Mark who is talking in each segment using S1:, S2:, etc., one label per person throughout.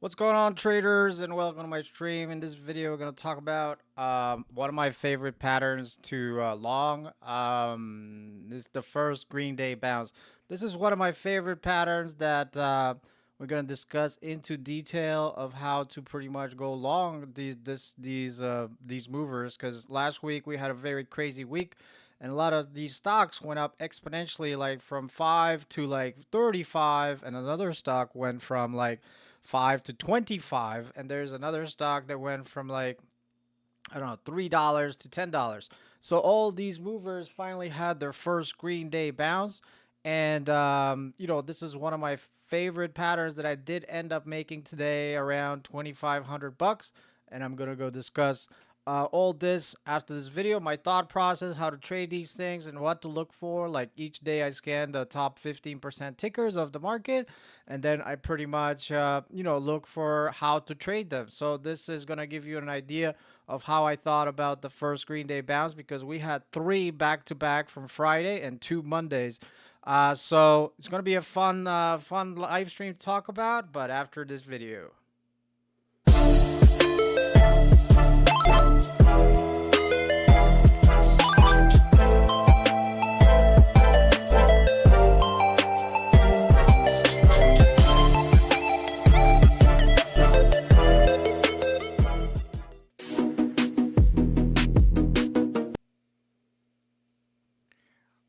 S1: What's going on, traders, and welcome to my stream. In this video, we're going to talk about one of my favorite patterns to long. This is the first Green Day bounce. This is one of my favorite patterns that we're going to discuss into detail of how to pretty much go long these movers. Because last week we had a very crazy week, and a lot of these stocks went up exponentially, like from 5 to like 35, and another stock went from like 5 to 25, and there's another stock that went from like, I don't know, $3 to $10. So all these movers finally had their first Green Day bounce, and this is one of my favorite patterns that I did end up making today, around 2,500 bucks, and I'm gonna go discuss all this after this video, my thought process, how to trade these things, and what to look for. Like each day, I scan the top 15% tickers of the market, and then I pretty much, look for how to trade them. So this is gonna give you an idea of how I thought about the first Green Day bounce, because we had three back to back from Friday and two Mondays. So it's gonna be a fun live stream to talk about. But after this video.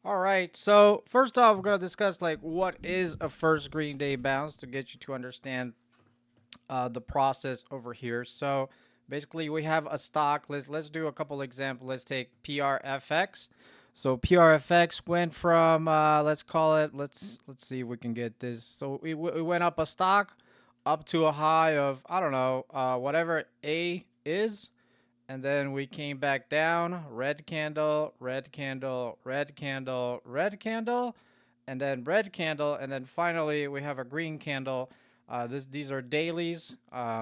S1: All right. So first off, we're gonna discuss like what is a first Green Day bounce to get you to understand the process over here. So basically, we have a stock. Let's do a couple examples. Let's take PRFX. So PRFX went from let's call it, let's see if we can get this. So it went up a stock up to a high of, I don't know, whatever A is, and then we came back down. Red candle, red candle, red candle, red candle, and then red candle, and then finally we have a green candle. These are dailies.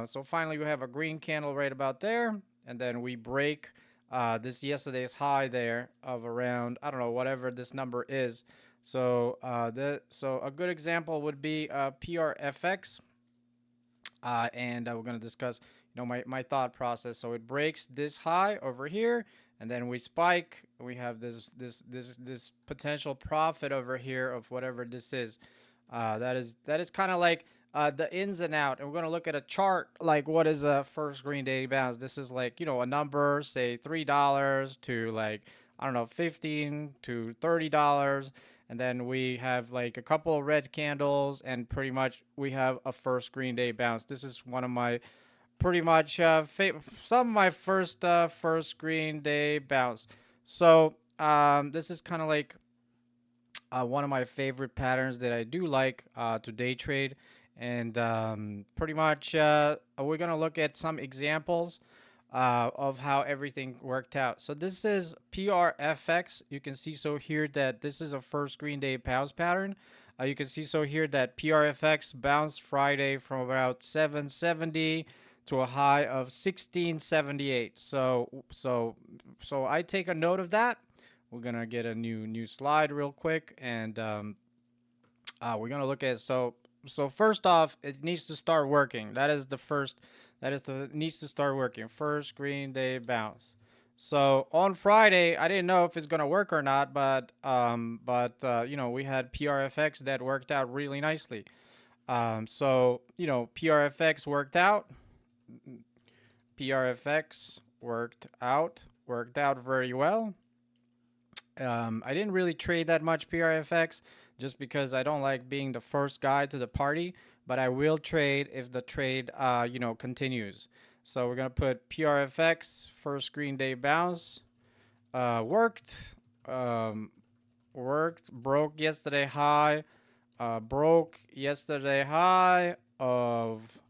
S1: So finally we have a green candle right about there, and then we break this yesterday's high there of around, I don't know, whatever this number is. So so a good example would be PRFX, and we're gonna discuss my thought process. So it breaks this high over here, and then we spike. We have this potential profit over here of whatever this is. That is kind of like the ins and out. And we're gonna look at a chart, like what is a first Green Day bounce. This is like, a number, say $3 to, like, I don't know, 15 to $30, and then we have like a couple of red candles, and pretty much we have a first Green Day bounce. This is one of my pretty much some of my first Green Day bounce. So this is kind of like one of my favorite patterns that I do like to day trade, and pretty much we're gonna look at some examples of how everything worked out. So this is PRFX. You can see so here that this is a first Green Day bounce pattern. You can see so here that PRFX bounced Friday from about 770 to a high of 1678. So I take a note of that. We're gonna get a new slide real quick, and we're gonna look at, so first off, it needs to start working. That is the first. That is the needs to start working. First Green Day bounce. So on Friday, I didn't know if it's gonna work or not, but we had PRFX that worked out really nicely. So PRFX worked out. PRFX worked out very well. I didn't really trade that much PRFX just because I don't like being the first guy to the party, but I will trade if the trade, continues. So we're gonna put PRFX first Green Day bounce. Worked, broke yesterday high, broke yesterday high of,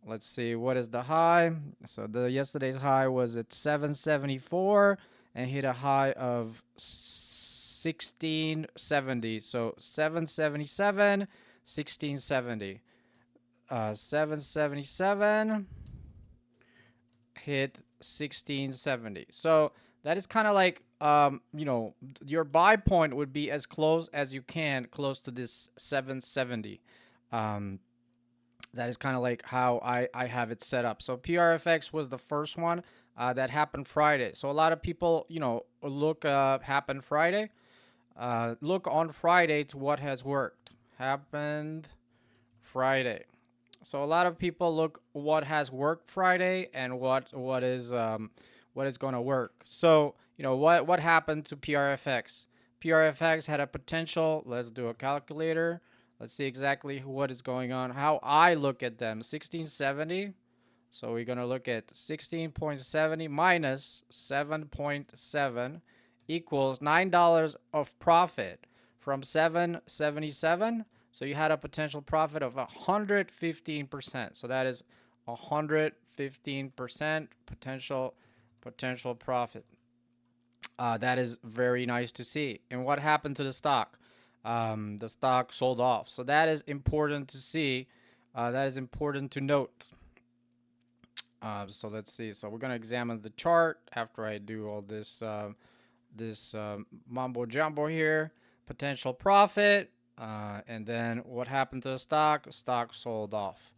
S1: let's see, what is the high? So the yesterday's high was at 774 and hit a high of 1670. So 777, 1670. 777 hit 1670. So that is kind of like, your buy point would be as close as you can, close to this 770. Um, That is kind of like how I have it set up. So PRFX was the first one that happened Friday. So a lot of people, look happened Friday. Look on Friday to what has worked. Happened Friday. So a lot of people look what has worked Friday and what is going to work. So what happened to PRFX? PRFX had a potential. Let's do a calculator. Let's see exactly what is going on. How I look at them. 1670. So we're going to look at 16.70 minus 7.7 equals $9 of profit from 777. So you had a potential profit of 115%. So that is 115% potential profit. That is very nice to see. And what happened to the stock? The stock sold off. So that is important to see. That is important to note. So let's see. So we're gonna examine the chart after I do all this mumbo jumbo here. Potential profit, and then what happened to the stock? Stock sold off.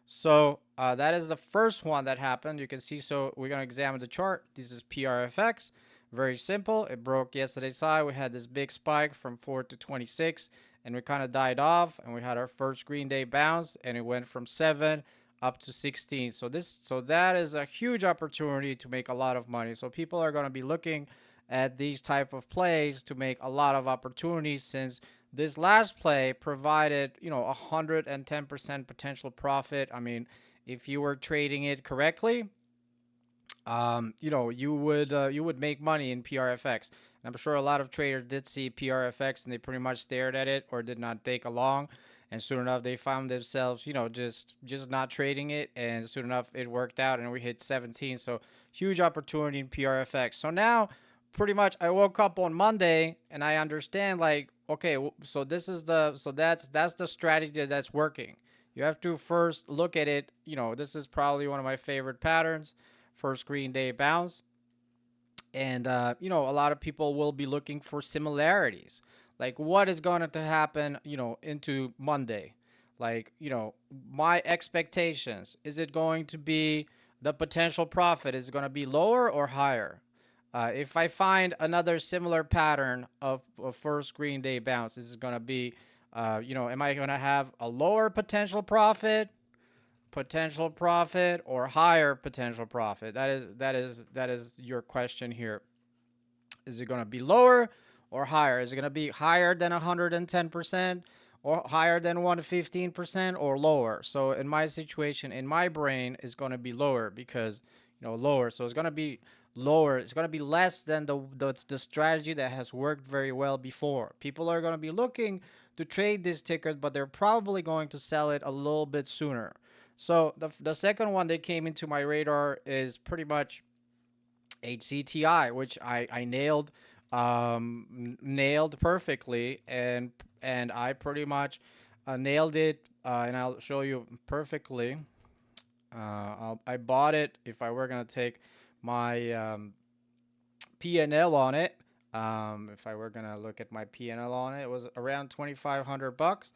S1: So that is the first one that happened. You can see. So we're gonna examine the chart. This is PRFX. Very simple. It broke yesterday's high. We had this big spike from 4 to 26, and we kind of died off. And we had our first green day bounce, and it went from 7 up to 16. So that is a huge opportunity to make a lot of money. So people are going to be looking at these type of plays to make a lot of opportunities, since this last play provided 110% potential profit. I mean, if you were trading it correctly, you would make money in PRFX. And I'm sure a lot of traders did see PRFX and they pretty much stared at it or did not take along. And soon enough, they found themselves, just not trading it. And soon enough, it worked out and we hit 17. So huge opportunity in PRFX. So now, pretty much, I woke up on Monday and I understand, like, okay, so that's the strategy that's working. You have to first look at it. This is probably one of my favorite patterns. First green day bounce. And, a lot of people will be looking for similarities. Like, what is going to happen, into Monday? Like, my expectations. Is it going to be the potential profit? Is it going to be lower or higher? If I find another similar pattern of first green day bounce, is it going to be, am I going to have a lower potential profit or higher potential profit? That is your question here. Is it going to be lower or higher? Is it going to be higher than 110% or higher than 115% or lower? So in my situation, in my brain, is going to be lower because lower. So it's going to be lower. It's going to be less than the strategy that has worked very well before. People are going to be looking to trade this ticker, but they're probably going to sell it a little bit sooner. So the second one that came into my radar is pretty much HCTI, which I nailed perfectly, and I pretty much nailed it, and I'll show you perfectly. I bought it. If I were gonna take my P&L on it, if I were gonna look at my P&L on it, it was around $2,500,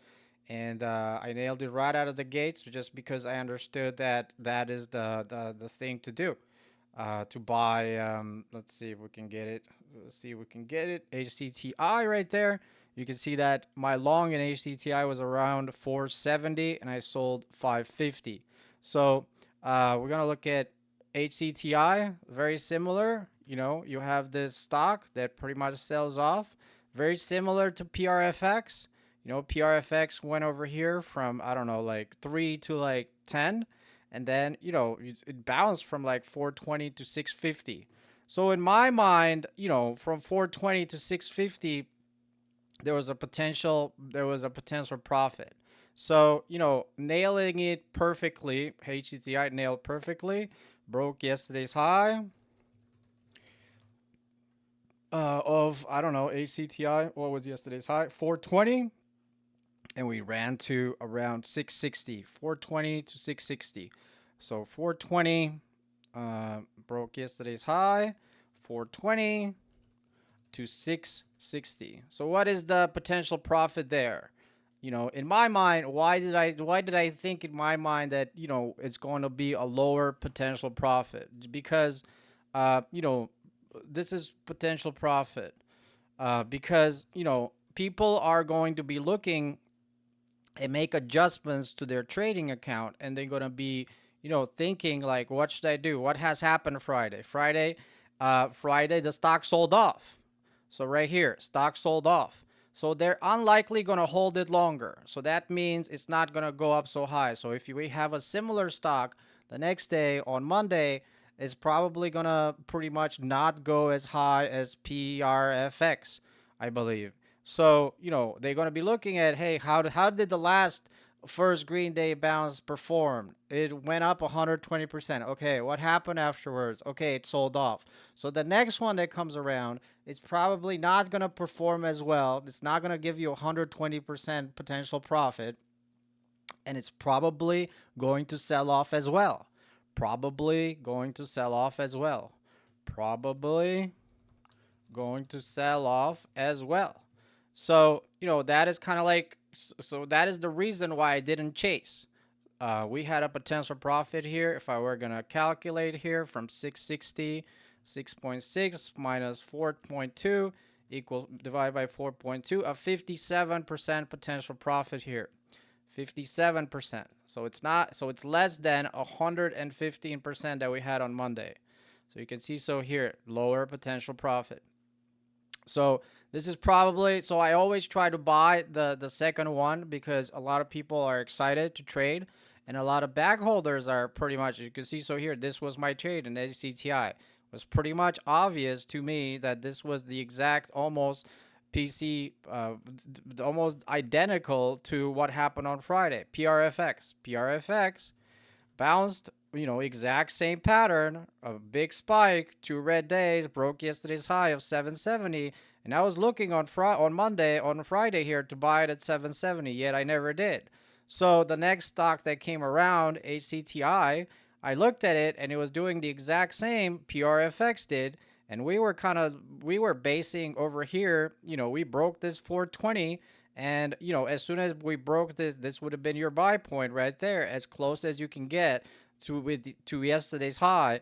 S1: and I nailed it right out of the gates just because I understood that is the thing to do. To buy, let's see if we can get it. Let's see if we can get it. HCTI right there. You can see that my long in HCTI was around 470 and I sold 550. So we're going to look at HCTI. Very similar. You have this stock that pretty much sells off. Very similar to PRFX. PRFX went over here from, I don't know, like 3 to like 10. And then, it bounced from like 420 to 650. So in my mind, from 420 to 650, there was a potential profit. So, nailing it perfectly, HCTI nailed perfectly, broke yesterday's high of, I don't know, HCTI. What was yesterday's high? 420. And we ran to around 660, 420 to 660. So 420 broke yesterday's high, 420 to 660. So what is the potential profit there? In my mind, why did I think in my mind that, it's going to be a lower potential profit? Because, uh, you know, this is potential profit. Because, people are going to be looking and make adjustments to their trading account, and they're going to be, thinking like, what should I do? What has happened Friday? Friday, the stock sold off. So right here, stock sold off. So they're unlikely going to hold it longer. So that means it's not going to go up so high. So if we have a similar stock the next day on Monday, it's probably going to pretty much not go as high as PRFX, I believe. So, they're going to be looking at, hey, how did the last first Green Day bounce perform? It went up 120%. Okay, what happened afterwards? Okay, it sold off. So the next one that comes around, it's probably not going to perform as well. It's not going to give you 120% potential profit, and it's probably going to sell off as well. Probably going to sell off as well. Probably going to sell off as well. So, that is kind of like, so that is the reason why I didn't chase. We had a potential profit here. If I were going to calculate here from 660, 6.6 minus 4.2 equals divided by 4.2, a 57% potential profit here. 57%. So it's less than 115% that we had on Monday. So you can see, so here, lower potential profit. So this is probably, so I always try to buy the second one because a lot of people are excited to trade, and a lot of back holders are pretty much, you can see, so here, this was my trade in ACTI. It was pretty much obvious to me that this was the exact almost PC, almost identical to what happened on Friday. PRFX bounced, exact same pattern, a big spike, 2 red days, broke yesterday's high of 770, and I was looking on Friday here to buy it at 770, yet I never did. So the next stock that came around, HCTI, I looked at it and it was doing the exact same PRFX did, and we were basing over here, we broke this 420. And, as soon as we broke this would have been your buy point right there, as close as you can get to yesterday's high,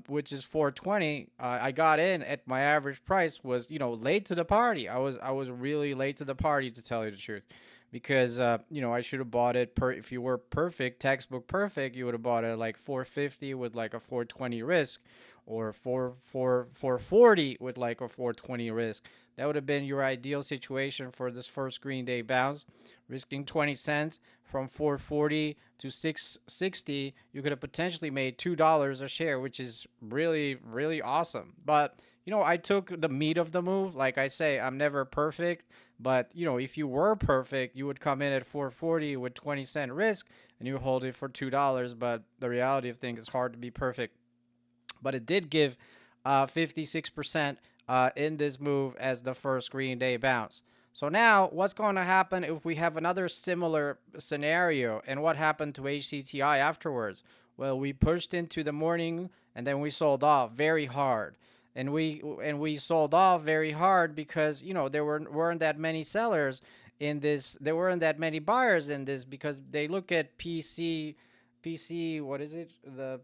S1: which is 420. I got in at my average price was, late to the party. I was really late to the party, to tell you the truth, because I should have bought it if you were perfect, textbook perfect, you would have bought it at like 450 with like a 420 risk, or 440 with like a 420 risk. That would have been your ideal situation for this first Green Day bounce. Risking 20 cents from 440 to 660, you could have potentially made $2 a share, which is really, really awesome. But, I took the meat of the move. Like I say, I'm never perfect. But, if you were perfect, you would come in at 440 with 20-cent risk and you hold it for $2. But the reality of things is hard to be perfect. But it did give 56% in this move as the first Green Day bounce. So now, what's going to happen if we have another similar scenario? And what happened to HCTI afterwards? Well, we pushed into the morning and then we sold off very hard. And we sold off very hard because there weren't that many sellers in this. There weren't that many buyers in this because they look at PC. What is it? The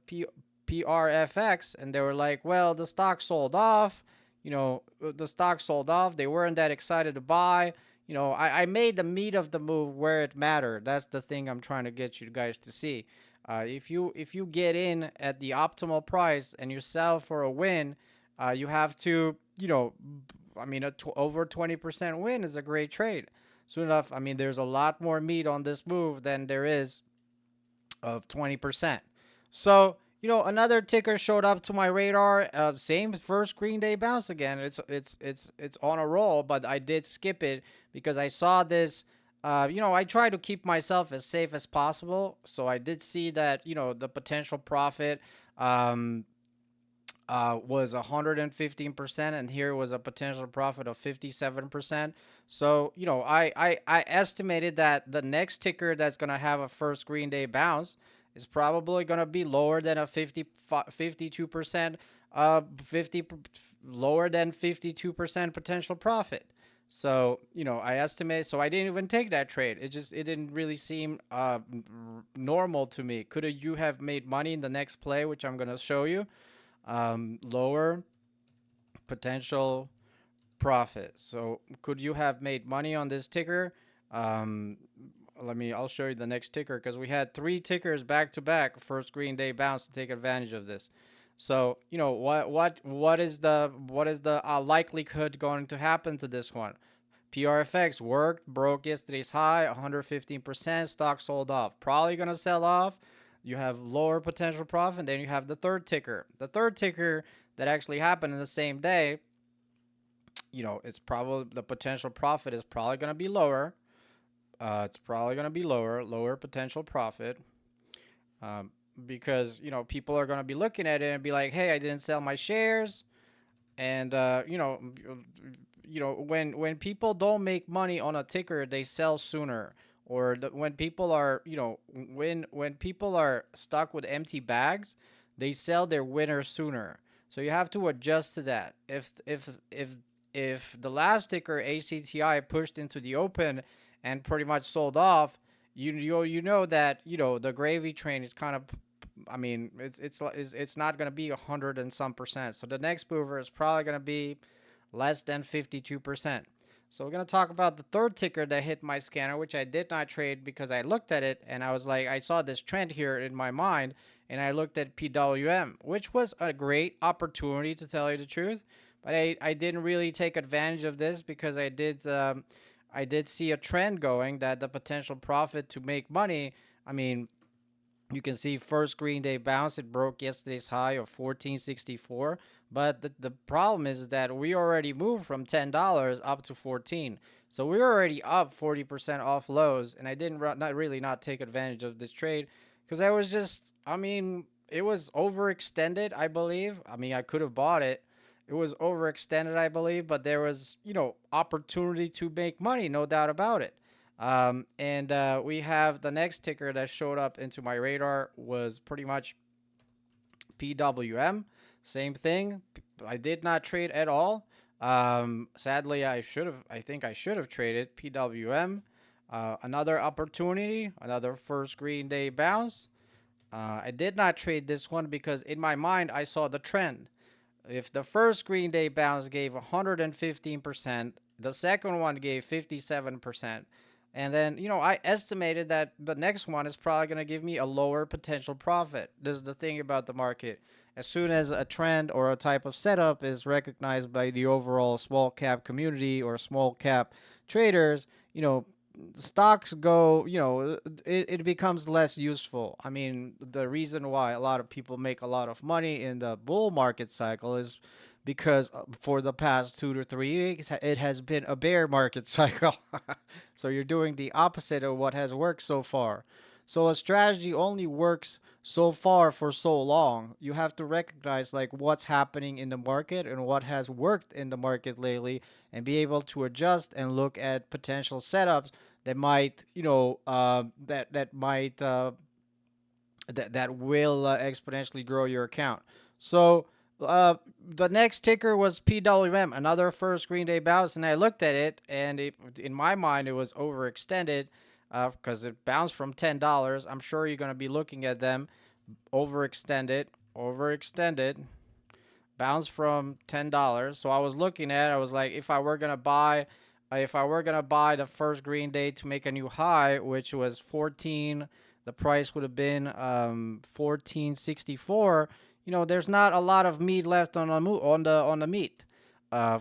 S1: PRFX, and they were like, well, the stock sold off. The stock sold off. They weren't that excited to buy. I made the meat of the move where it mattered. That's the thing I'm trying to get you guys to see. If you get in at the optimal price and you sell for a win, you have to, over 20% win is a great trade. Soon enough, there's a lot more meat on this move than there is of 20%. So, another ticker showed up to my radar. Same first Green Day bounce again. It's on a roll, but I did skip it because I saw this. I try to keep myself as safe as possible. So I did see that the potential profit was 115%, and here was a potential profit of 57%. So I estimated that the next ticker that's gonna have a first Green Day bounce is probably going to be lower than a 52%, lower than 52% potential profit. So, I estimate, so I didn't even take that trade. It didn't really seem normal to me. Could you have made money in the next play, which I'm going to show you? Lower potential profit. So, could you have made money on this ticker? Um, I'll show you the next ticker because we had three tickers back to back first green day bounce to take advantage of this. So, what is the likelihood going to happen to this one? PRFX worked, broke yesterday's high, 115%, stock sold off. Probably going to sell off. You have lower potential profit, and then you have the third ticker. The third ticker that actually happened in the same day, it's probably the potential profit is probably going to be lower. It's probably going to be lower potential profit. Um, because, people are going to be looking at it and be like, hey, I didn't sell my shares. And when people don't make money on a ticker, they sell sooner. Or when people are when people are stuck with empty bags, they sell their winners sooner. So you have to adjust to that. If the last ticker ACTI pushed into the open and pretty much sold off, you know that the gravy train is kind of, I mean, it's not going to be 100 and some percent. So the next mover is probably going to be less than 52%. So we're going to talk about the third ticker that hit my scanner, which I did not trade because I looked at it and I was like, I saw this trend here in my mind, and I looked at PWM, which was a great opportunity to tell you the truth. But I didn't really take advantage of this because I did see a trend going that the potential profit to make money. I mean, you can see first green day bounce. It broke yesterday's high of 1464. But the problem is that we already moved from $10 up to 14. So we're already up 40% off lows. And I didn't not take advantage of this trade because it was overextended, I believe. I mean, I could have bought it. It was overextended, I believe, but there was, opportunity to make money, no doubt about it. And we have the next ticker that showed up into my radar was pretty much PWM. Same thing. I did not trade at all. Sadly, I think I should have traded PWM. Another opportunity, another first green day bounce. I did not trade this one because in my mind I saw the trend. If the first green day bounce gave 115%, the second one gave 57%. And then, I estimated that the next one is probably going to give me a lower potential profit. This is the thing about the market. As soon as a trend or a type of setup is recognized by the overall small cap community or small cap traders, stocks go, it becomes less useful. I mean, the reason why a lot of people make a lot of money in the bull market cycle is because for the past 2 to 3 weeks, it has been a bear market cycle. So you're doing the opposite of what has worked so far. So a strategy only works so far for so long. You have to recognize like what's happening in the market and what has worked in the market lately and be able to adjust and look at potential setups that might, that will exponentially grow your account. So the next ticker was PWM, another first green day bounce, and I looked at it, and in my mind it was overextended because it bounced from $10. I'm sure you're going to be looking at them overextended, bounced from $10. So I was looking at it, I was like, if I were gonna buy the first green day to make a new high, which was 14, the price would have been 1464. There's not a lot of meat left on the meat.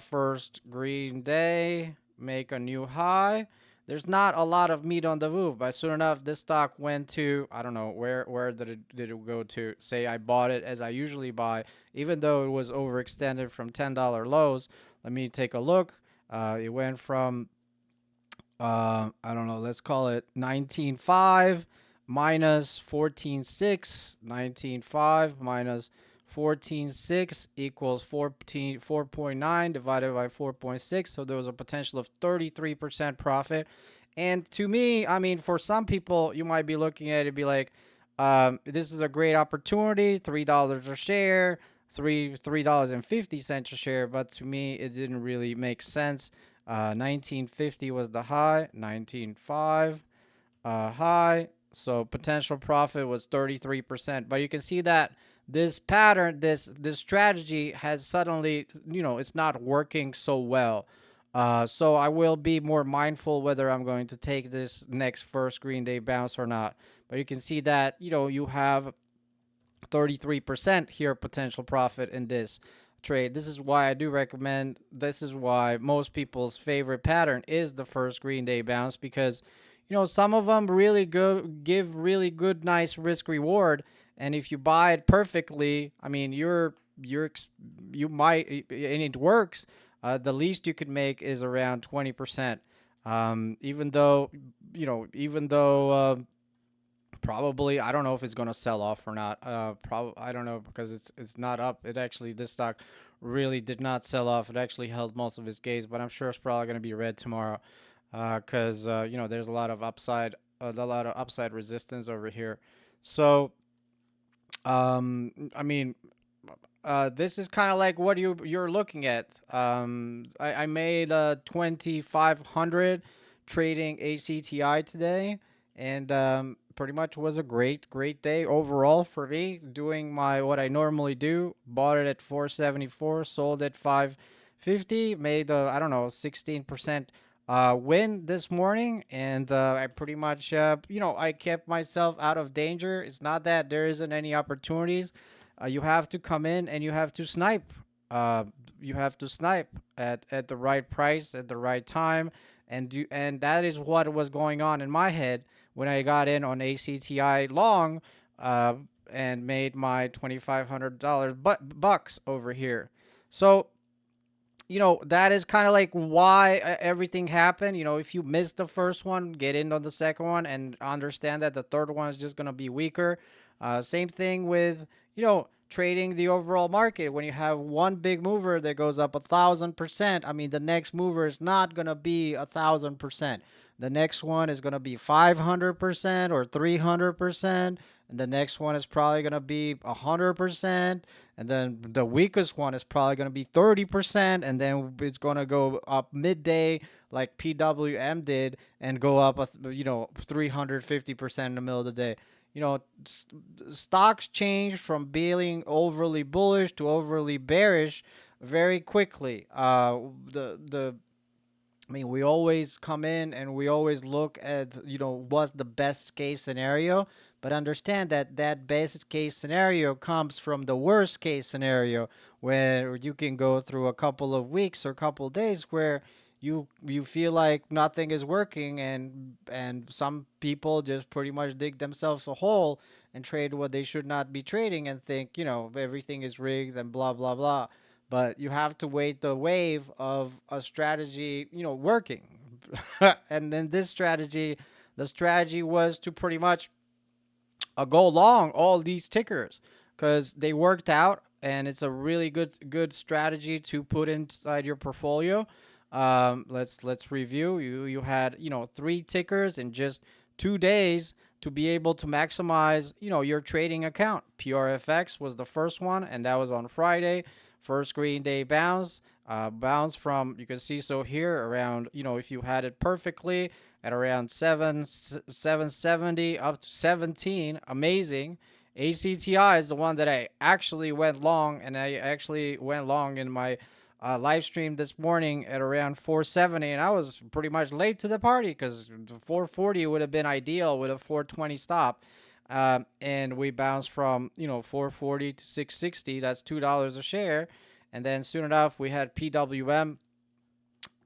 S1: First green day, make a new high. There's not a lot of meat on the move, but soon enough, this stock went to, I don't know where did it go to. Say I bought it as I usually buy, even though it was overextended from $10 lows. Let me take a look. It went from I don't know, let's call it 19.5 minus 14.6. 19.5 minus 14.6 equals 4.9 divided by 4.6. So there was a potential of 33% profit. And to me, I mean, for some people, you might be looking at it and be like, this is a great opportunity, $3 a share, $3.50 a share. But to me, it didn't really make sense. 1950 was the high, 19.5 high. So potential profit was 33%. But you can see that this pattern, this strategy has suddenly, it's not working so well. So I will be more mindful whether I'm going to take this next first green day bounce or not. But you can see that, you have 33% here potential profit in this trade. This is why I do recommend, this is why most people's favorite pattern is the first green day bounce, because some of them really give really good nice risk reward, and if you buy it perfectly, I mean you might, and it works, the least you could make is around 20%. Even though probably, I don't know if it's gonna sell off or not. Probably, I don't know, because it's not up. It actually, this stock really did not sell off. It actually held most of its gains, but I'm sure it's probably gonna be red tomorrow, because there's a lot of upside resistance over here. So I mean, this is kind of like what you're looking at. I made 2,500 trading ACTI today, and pretty much was a great day overall for me. Doing my what I normally do. Bought it at 474, sold at 550, made I don't know, 16% win this morning, and I pretty much I kept myself out of danger. It's not that there isn't any opportunities. You have to come in and you have to snipe. Uh, you have to snipe at the right price at the right time, and that is what was going on in my head when I got in on ACTI long, uh, and made my $2,500 bucks over here. So that is kind of like why everything happened. If you miss the first one, get in on the second one and understand that the third one is just going to be weaker. Same thing with, trading the overall market. When you have one big mover that goes up 1,000%, I mean, the next mover is not going to be 1,000%. The next one is going to be 500% or 300%. And the next one is probably going to be 100%. And then the weakest one is probably going to be 30%, and then it's going to go up midday like PWM did and go up 350% in the middle of the day. you know Stocks change from being overly bullish to overly bearish very quickly. The I mean, we always come in and we always look at, what's the best case scenario, but understand that that best case scenario comes from the worst case scenario, where you can go through a couple of weeks or a couple of days where you feel like nothing is working, and some people just pretty much dig themselves a hole and trade what they should not be trading and think, everything is rigged and blah blah blah. But you have to wait the wave of a strategy, working. And then this strategy, the strategy was to pretty much go long all these tickers, because they worked out, and it's a really good strategy to put inside your portfolio. Let's review. You had, three tickers in just 2 days to be able to maximize, your trading account. PRFX was the first one, and that was on Friday. First green day bounce, bounce from, you can see, so here around, if you had it perfectly at around 770 up to 17, amazing. ACTI is the one that I actually went long, and I actually went long in my live stream this morning at around 470, and I was pretty much late to the party, because 440 would have been ideal with a 420 stop. And we bounced from 440 to 660. That's $2 a share, and then soon enough we had PWM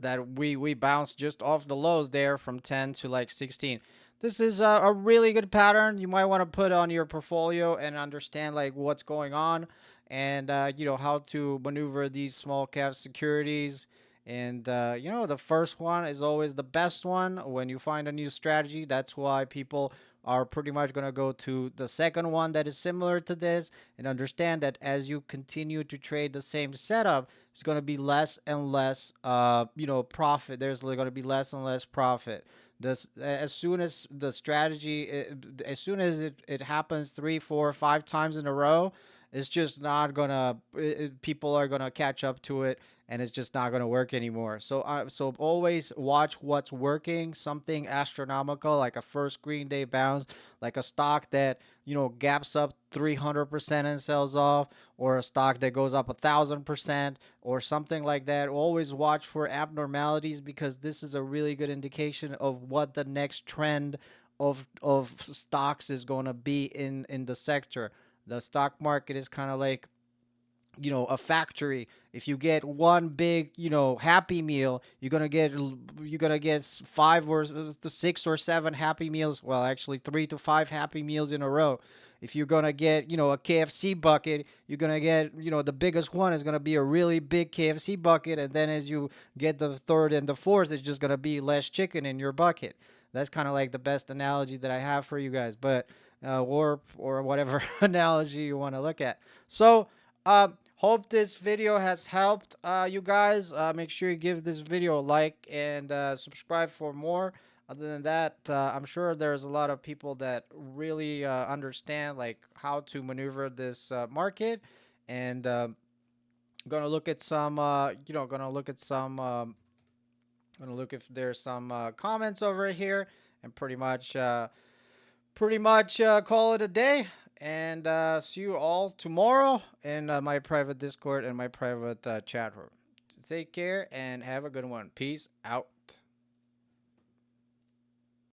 S1: that we bounced just off the lows there from 10 to like 16. This is a really good pattern. You might want to put on your portfolio and understand like what's going on, and how to maneuver these small cap securities. And the first one is always the best one when you find a new strategy. That's why people are pretty much going to go to the second one that is similar to this, and understand that as you continue to trade the same setup, it's going to be less and less profit. There's going to be less and less profit. This, as soon as the strategy, as soon as it happens 3, 4, 5 times in a row, it's just not gonna, people are gonna catch up to it, and it's just not going to work anymore. So always watch what's working. Something astronomical like a first green day bounce, like a stock that gaps up 300% and sells off, or a stock that goes up 1,000%, or something like that. Always watch for abnormalities, because this is a really good indication of what the next trend of stocks is going to be in the sector. The stock market is kind of like a factory. If you get one big happy meal, you're gonna get 5 or 6 or 7 happy meals, well, actually 3 to 5 happy meals in a row. If you're gonna get a KFC bucket, you're gonna get the biggest one is gonna be a really big KFC bucket, and then as you get the third and the fourth, it's just gonna be less chicken in your bucket. That's kind of like the best analogy that I have for you guys. But or whatever analogy you want to look at. So hope this video has helped you guys. Make sure you give this video a like, and subscribe for more. Other than that, I'm sure there's a lot of people that really understand like how to maneuver this market, and gonna look at some gonna look if there's some comments over here, and pretty much call it a day, and see you all tomorrow in my private Discord and my private chat room. Take care and have a good one. Peace out.